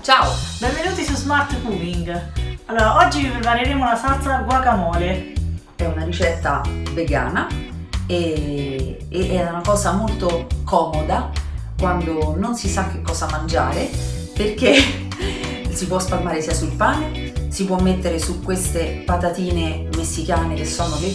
Ciao! Benvenuti su Smart Cooking. Allora, oggi vi prepareremo la salsa guacamole. È una ricetta vegana e è una cosa molto comoda quando non si sa che cosa mangiare, perché si può spalmare sia sul pane, si può mettere su queste patatine messicane che sono le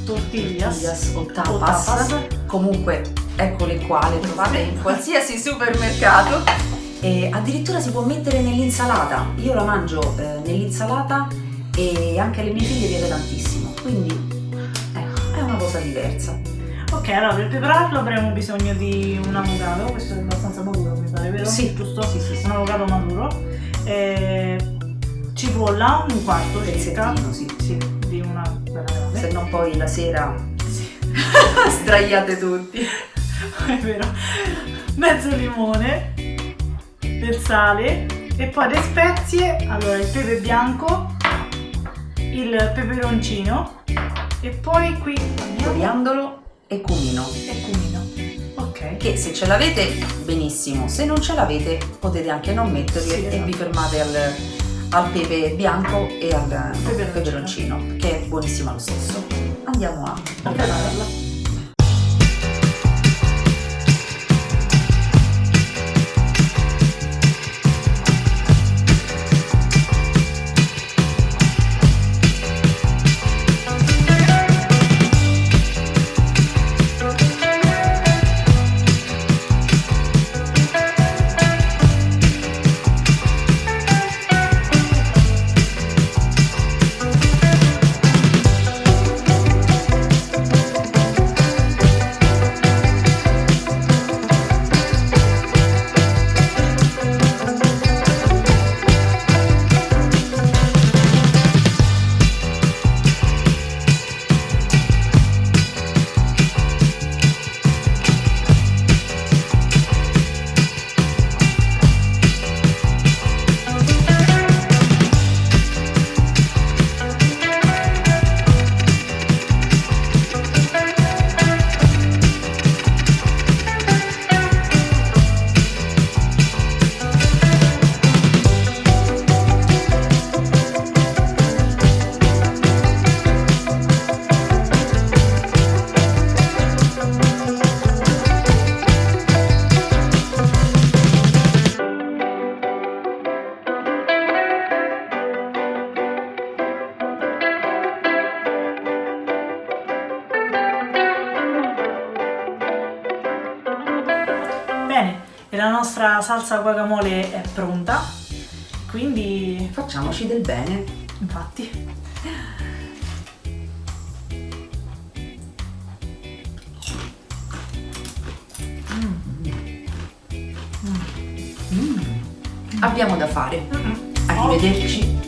Tortillas o tapas. Comunque eccole qua, le trovate in qualsiasi supermercato. E addirittura si può mettere nell'insalata. Io la mangio nell'insalata e anche alle mie figlie piace tantissimo, quindi ecco, è una cosa diversa. Ok, allora per prepararlo avremo bisogno di un avocado. Questo è abbastanza maturo, mi pare, vero? Sì, giusto? Sì. Un avocado maturo. Cipolla, un quarto circa. Pezzettino, sì. Di una bella grande. Se no poi la sera sdraiate tutti. È vero. Mezzo limone, del sale e poi le spezie. Allora, il pepe bianco, il peperoncino e poi qui Coriandolo e cumino. Ok. Che se ce l'avete benissimo, se non ce l'avete potete anche non metterli, Sì, esatto. E vi fermate al pepe bianco e al peperoncino, che è buonissima lo stesso. Andiamo a prepararla. Bene, e la nostra salsa guacamole è pronta, quindi Facciamoci del bene. infatti. Abbiamo da fare. Arrivederci.